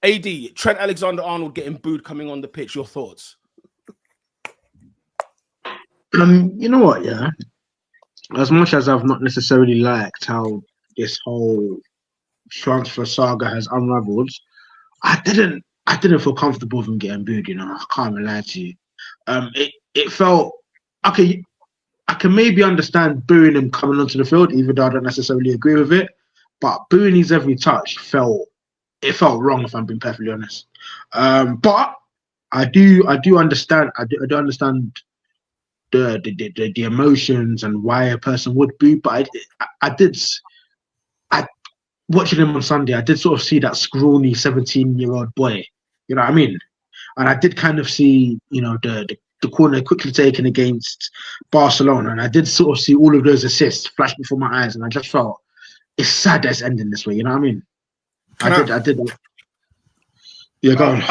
AD, Trent Alexander-Arnold getting booed coming on the pitch. Your thoughts? You know what? Yeah, as much as I've not necessarily liked how this whole transfer saga has unraveled, I didn't feel comfortable with him getting booed. You know, I can't even lie to you. It felt okay. I can maybe understand booing him coming onto the field, even though I don't necessarily agree with it. But booing his every touch felt wrong, if I'm being perfectly honest. But I do understand. I do understand the emotions and why a person would boo. But I watching him on Sunday, I did sort of see that scrawny 17-year-old boy. You know what I mean? And I did kind of see, you know, the corner quickly taken against Barcelona, and I did sort of see all of those assists flash before my eyes, and I just felt it's sad that it's ending this way. You know what I mean? I did. Yeah, go on.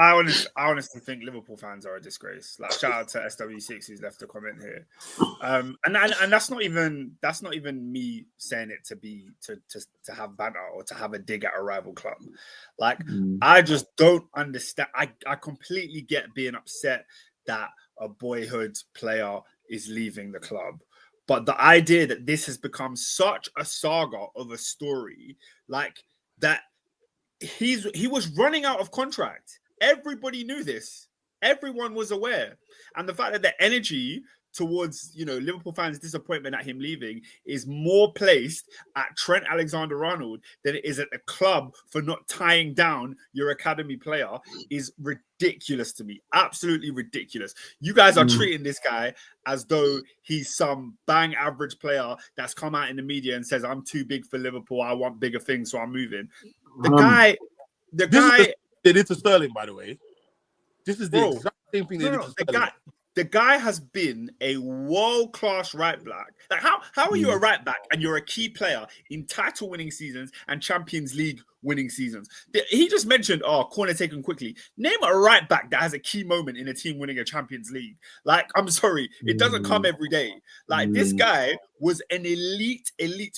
I honestly think Liverpool fans are a disgrace. Like, shout out to SW6 who's left a comment here, and that's not even me saying it to have banter or to have a dig at a rival club. Like, I just don't understand. I completely get being upset that a boyhood player is leaving the club, but the idea that this has become such a saga of a story, like that, he was running out of contract. Everybody knew this. Everyone was aware. And the fact that the energy towards, you know, Liverpool fans' disappointment at him leaving is more placed at Trent Alexander-Arnold than it is at the club for not tying down your academy player is ridiculous to me. Absolutely ridiculous. You guys are treating this guy as though he's some bang average player that's come out in the media and says, I'm too big for Liverpool. I want bigger things, so I'm moving. The guy... They did to Sterling, by the way. This is the exact same thing they did to Sterling. The guy has been a world-class right back. Like, how are you a right back and you're a key player in title-winning seasons and Champions League winning seasons? He just mentioned, corner taken quickly. Name a right back that has a key moment in a team winning a Champions League. Like, I'm sorry, it doesn't come every day. Like, this guy was an elite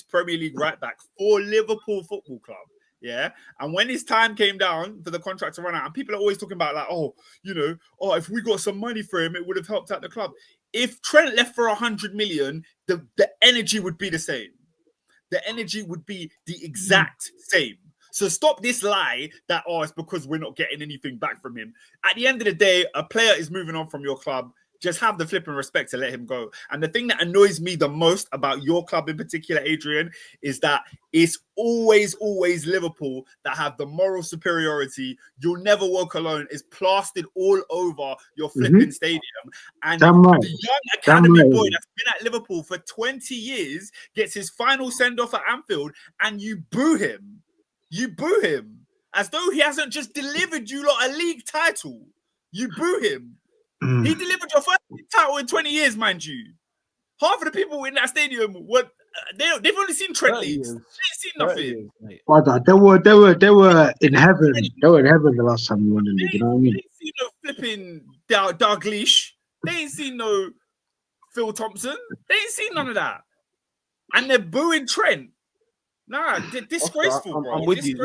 Premier League right back for Liverpool Football Club. Yeah, and when his time came down for the contract to run out, and people are always talking about like, if we got some money for him, it would have helped out the club. If Trent left for 100 million, the energy would be the same. The energy would be the exact same. So stop this lie that it's because we're not getting anything back from him. At the end of the day, a player is moving on from your club. Just have the flipping respect to let him go. And the thing that annoys me the most about your club in particular, Adrian, is that it's always Liverpool that have the moral superiority. You'll never walk alone is plastered all over your flipping stadium. And the young academy boy that's been at Liverpool for 20 years gets his final send-off at Anfield, and you boo him. You boo him as though he hasn't just delivered you lot a league title. You boo him. He delivered your first title in 20 years, mind you. Half of the people in that stadium they've only seen Trent leagues. They ain't seen nothing. They were in heaven. They were in heaven the last time we won the league. You know what I mean? They ain't seen no flipping Dalglish. They ain't seen no Phil Thompson. They ain't seen none of that. And they're booing Trent. Nah, disgraceful, Oscar, bro. I'm with you.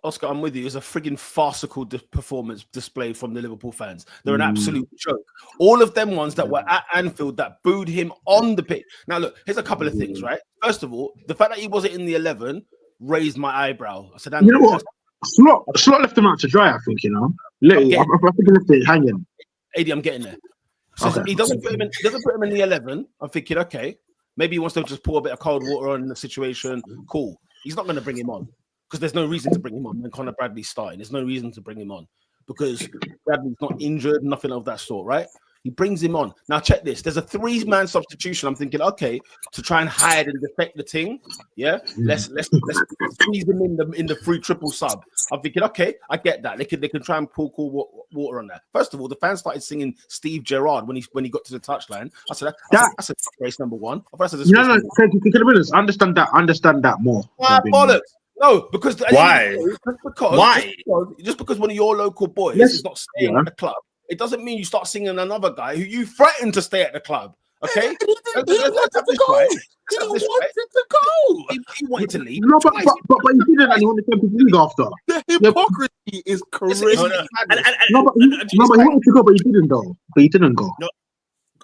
Oscar, I'm with you. It's a frigging farcical performance display from the Liverpool fans. They're an absolute joke. All of them ones that were at Anfield that booed him on the pitch. Now, look, here's a couple of things, right? First of all, the fact that he wasn't in the 11 raised my eyebrow. I said, you know what? Slot left him out to dry, I think, you know. Literally, I think he left it hanging. AD, I'm getting there. So he doesn't put him in the 11. I'm thinking, okay, maybe he wants to just pour a bit of cold water on the situation. Cool. He's not going to bring him on because there's no reason to bring him on when Conor Bradley's starting. There's no reason to bring him on because Bradley's not injured, nothing of that sort, right? He brings him on. Now, check this. There's a 3-man substitution. I'm thinking, okay, to try and hide and defect the thing. Yeah, let's squeeze him in the free triple sub. I'm thinking, okay, I get that. They can try and pour cool water on that. First of all, the fans started singing Steve Gerrard when he got to the touchline. I said that's a disgrace number one. I said, understand that more. Why bollocks? No, because why? Just because one of your local boys is not staying at the club. It doesn't mean you start singing another guy who you threatened to stay at the club. Okay, He wanted to go. He wanted to leave. No, but he didn't, and he won the Champions League after. The hypocrisy is crazy. No, but he wanted to go, but he didn't though. But he didn't go. No.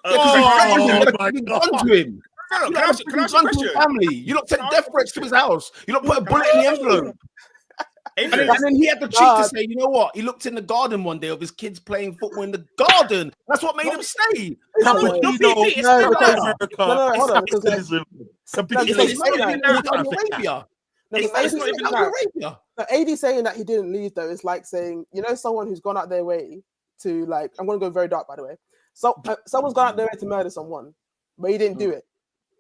Oh my God. To him. Can I ask you a question? Family. You don't take death threats to his house. You don't put a bullet in the envelope. And then he had the cheek to say, you know what? He looked in the garden one day of his kids playing football in the garden. That's what made him stay. Hold on. AD saying that he didn't leave though is like saying, you know, someone who's gone out their way to like, I'm going to go very dark by the way. So someone's gone out their way to murder someone, but he didn't do it.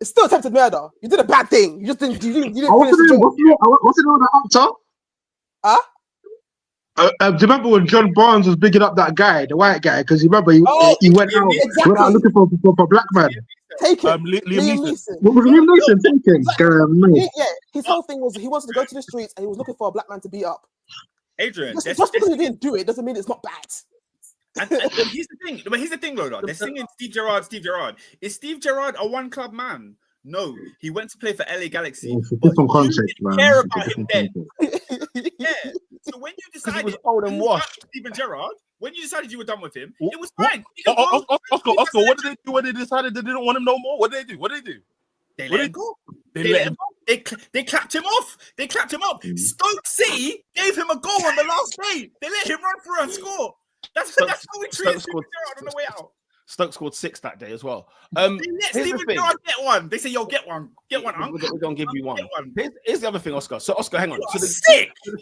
It's still attempted murder. You did a bad thing. You just didn't. You didn't finish the job. What's the name of the actor? Do you remember when John Barnes was bigging up that guy, the white guy? Because you remember he went out looking for a black man. Take it. Liam Neeson. What was Liam Neeson taken? His whole thing was he wanted to go to the streets and he was looking for a black man to beat up. Adrian, just because he didn't do it doesn't mean it's not bad. And here's the thing. But here's the thing, though. They're singing Steve Gerrard. Is Steve Gerrard a one club man? No, he went to play for LA Galaxy. Different context, man. Care about him then. Yeah. So when you decided he was old and washed, Steven Gerrard, when you decided you were done with him, it was fine. Oscar, what did they do when they decided they didn't want him no more? What did they do? They let him go. They clapped him off. Stoke City gave him a goal on the last day. They let him run through and score. That's how we treated Steven Gerrard on the way out. Stoke scored 6 that day as well. They let Steven Gerrard get one. They say, "Yo, get one, uncle." We're gonna give you one. Here's the other thing, Oscar. So, Oscar, hang on. So the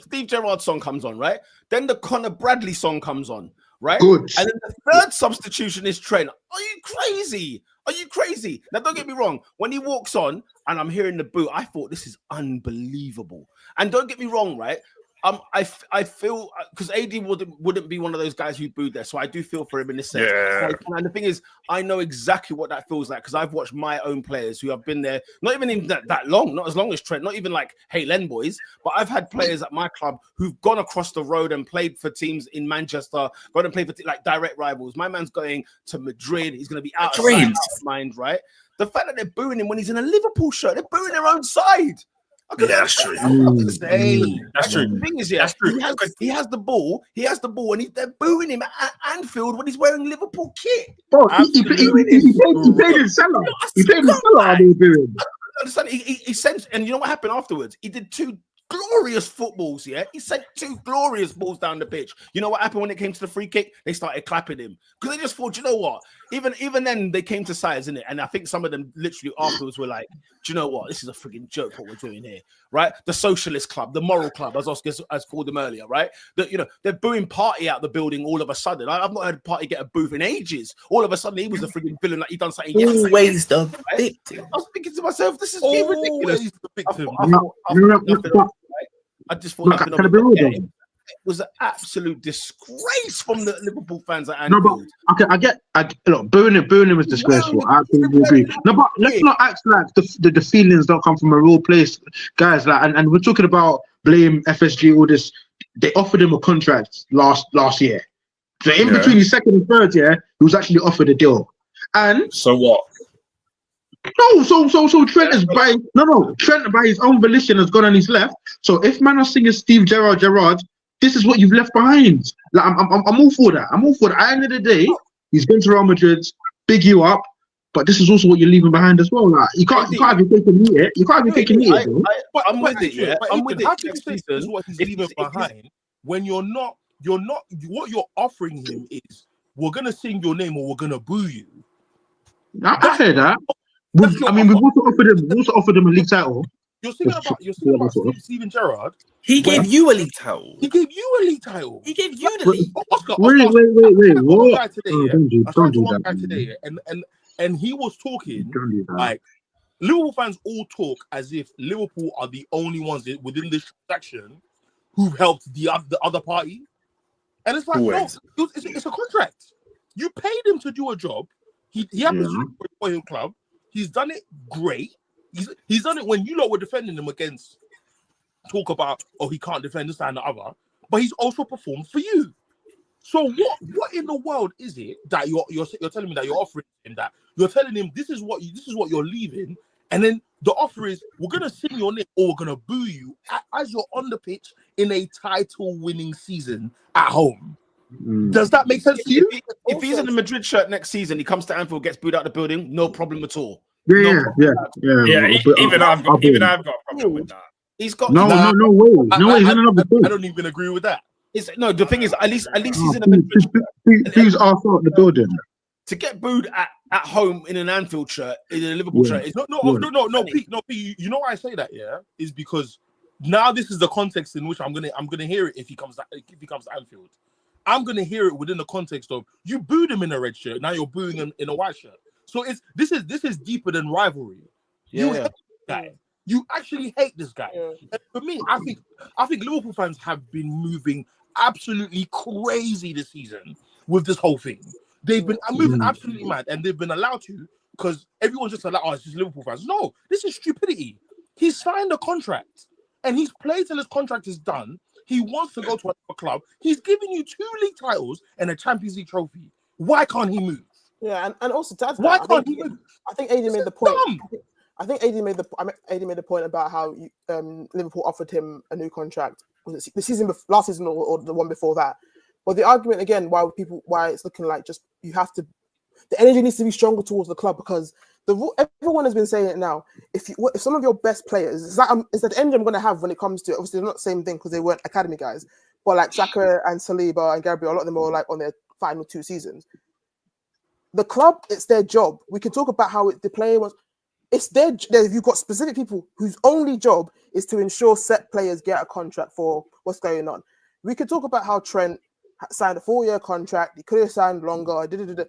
Steve Gerrard song comes on, right? Then the Conor Bradley song comes on, right? Good. And then the third substitution is Trent. Are you crazy? Now, don't get me wrong. When he walks on and I'm hearing the boo, I thought this is unbelievable. And don't get me wrong, right? I feel because AD wouldn't be one of those guys who booed there, so I do feel for him in this sense. Yeah. And the thing is, I know exactly what that feels like because I've watched my own players who have been there, not even that long, not as long as Trent, not even like Len boys, but I've had players at my club who've gone across the road and played for teams in Manchester, gone and played for like direct rivals. My man's going to Madrid. He's going to be out of mind, right? The fact that they're booing him when he's in a Liverpool shirt, they're booing their own side. Yeah, that's true. That's true. The thing is, that's true. He has the ball, and they're booing him at Anfield when he's wearing Liverpool kit. Bro, he played in Salah. He played in Salah. Understand? He sent, and you know what happened afterwards? He did 2 glorious footballs. Yeah, he sent 2 glorious balls down the pitch. You know what happened when it came to the free kick? They started clapping him because they just thought, you know what? Even then, they came to sides, innit? And I think some of them literally afterwards were like, do you know what? This is a freaking joke what we're doing here, right? The socialist club, the moral club, as Oscar has called them earlier, right? They're booing Party out the building all of a sudden. I've not heard Party get a booth in ages. All of a sudden, he was a freaking villain, like he done something. Always the victim. I was thinking to myself, this is ridiculous. I just thought it was an absolute disgrace from the Liverpool fans at Anfield. No, but look, booing him was disgraceful. I absolutely agree. No, but let's not act like the feelings don't come from a real place, guys. Like, and we're talking about blame FSG, all this. They offered him a contract last year. So in between his second and third year, he was actually offered a deal. And so what? No, so Trent is Trent by his own volition has gone and he's left. So if man are singing Steve Gerrard, this is what you've left behind. Like I'm all for that. At the end of the day, he's been to Real Madrid, big you up, but this is also what you're leaving behind as well. Like you can't be taking me it. You can't be taking me it. I'm with it. Yeah, I'm with it. How can you say this is what he's leaving behind when you're not? What you're offering him is we're gonna sing your name or we're gonna boo you. I hear that. We've also offered him a league title. You're singing about Steven Gerrard. He gave you a league title. He gave you a league title. He gave you the league. Oscar, wait. What? Don't do that. And he was talking like Liverpool fans all talk as if Liverpool are the only ones within this section who've helped the other party. And it's like, no, it's a contract. You paid him to do a job. He happens to do it for your club. He's done it great. He's done it when you lot were defending him against talk about, he can't defend this and the other. But he's also performed for you. So what in the world is it that you're telling me that you're offering him, that you're telling him this is what you're leaving, and then the offer is we're gonna sing your name or we're gonna boo you as you're on the pitch in a title-winning season at home? Does that make sense to you? If he's in the Madrid shirt next season, he comes to Anfield, gets booed out the building, no problem at all. Yeah. Even I've got a problem with that. He's got no way. No, he's in another I don't even agree with that. The thing is, at least he's in the Madrid shirt. Who's off out the building? To get booed at home in an Anfield shirt, in a Liverpool shirt. No, Pete. You know why I say that? Yeah, is because now this is the context in which I'm gonna hear it if he comes to Anfield. I'm gonna hear it within the context of you booed him in a red shirt, now you're booing him in a white shirt. So this is deeper than rivalry. You hate this guy. You actually hate this guy. Yeah. And for me, I think Liverpool fans have been moving absolutely crazy this season with this whole thing. They've been moving absolutely mad, and they've been allowed to because everyone's just like, it's just Liverpool fans. No, this is stupidity. He's signed a contract, and he's played till his contract is done. He wants to go to another club. He's giving you 2 league titles and a Champions League trophy. Why can't he move? Yeah, and also to add to why that, can't he move? I think AD made the point. I think AD made the point about how Liverpool offered him a new contract. Was it the season last season or the one before that? But the argument again why it's looking like just you have to, the energy needs to be stronger towards the club because everyone has been saying it now. If some of your best players is that the energy I'm going to have when it comes to, obviously they're not the same thing because they weren't academy guys, but like Saka and Saliba and Gabriel, a lot of them are like on their final 2 seasons. The club, it's their job. We can talk about how the player was. It's their. You've got specific people whose only job is to ensure set players get a contract for what's going on. We could talk about how Trent signed a 4-year contract. He could have signed longer. They couldn't get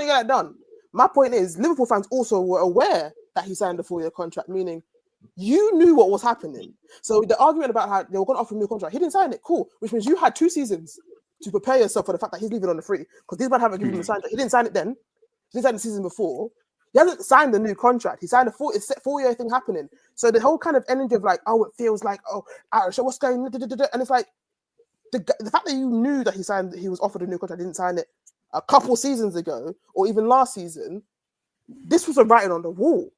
that done. My point is, Liverpool fans also were aware that he signed a 4-year contract, meaning you knew what was happening. So the argument about how they were going to offer him a new contract, he didn't sign it. Cool, which means you had 2 seasons to prepare yourself for the fact that he's leaving on the free because these men haven't given him a sign. He didn't sign it then. He didn't sign the season before. He hasn't signed the new contract. He signed a 4-year thing happening. So the whole kind of energy of like, it feels like, Irish, what's going on? And it's like the fact that you knew that he was offered a new contract, didn't sign it a couple seasons ago or even last season. This was a writing on the wall,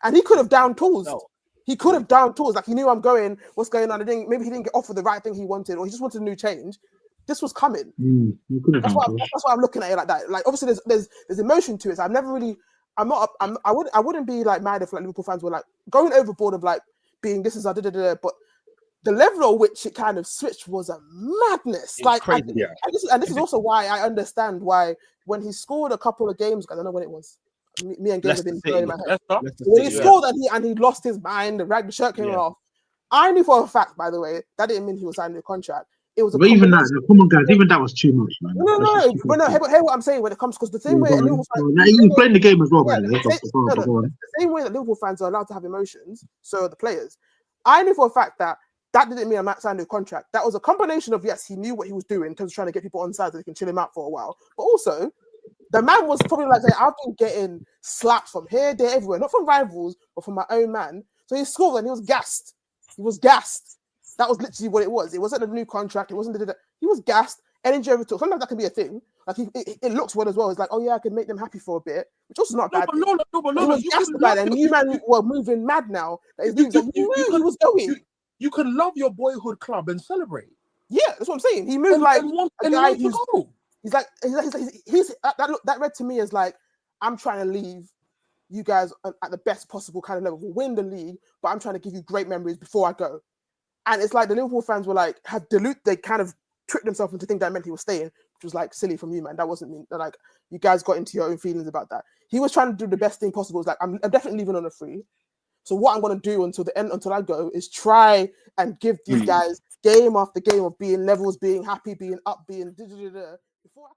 and he could have down tools. No. He could have down tools. Like he knew I'm going. What's going on? Maybe he didn't get offered the right thing he wanted, or he just wanted a new change. This was coming. That's why I'm looking at it like that. Like obviously there's emotion to it. So I've never really. I wouldn't be like mad if like Liverpool fans were like going overboard of like being this is but the level at which it kind of switched was a madness. It's like crazy, and this is also why I understand why when he scored a couple of games, I don't know when it was. Me and Gabe have been blowing my head. When he scored and he lost his mind, the shirt came off. I knew for a fact, by the way, that didn't mean he was signing a contract. It was even that, come on, guys, even that was too much, man. No. Hear what I'm saying when it comes because the same way Liverpool fans, he's playing the game as well, man. The same way that Liverpool fans are allowed to have emotions, so are the players. I knew for a fact that didn't mean I'm not signing a contract. That was a combination of yes, he knew what he was doing in terms of trying to get people on side so they can chill him out for a while, but also the man was probably like saying, I've been getting slaps from here, there, everywhere, not from rivals, but from my own man. So he scored and he was gassed. That was literally what it was. It wasn't a new contract. It wasn't. He was gassed. Energy over talk. Sometimes that can be a thing. Like it looks well as well. It's like, oh yeah, I can make them happy for a bit, which also not bad. He was gassed about it. And you man were moving mad now. He was going. You can love your boyhood club and celebrate. Yeah, that's what I'm saying. He moved like a guy who's. He's like that read to me as like I'm trying to leave you guys at the best possible kind of level. We'll win the league, but I'm trying to give you great memories before I go. And it's like the Liverpool fans were like, they kind of tricked themselves into thinking that meant he was staying, which was like silly from you, man. That wasn't me. Like you guys got into your own feelings about that. He was trying to do the best thing possible. It's like I'm definitely leaving on a free. So what I'm going to do until the end, until I go, is try and give these guys game after game of being levels, being happy, being up, being before I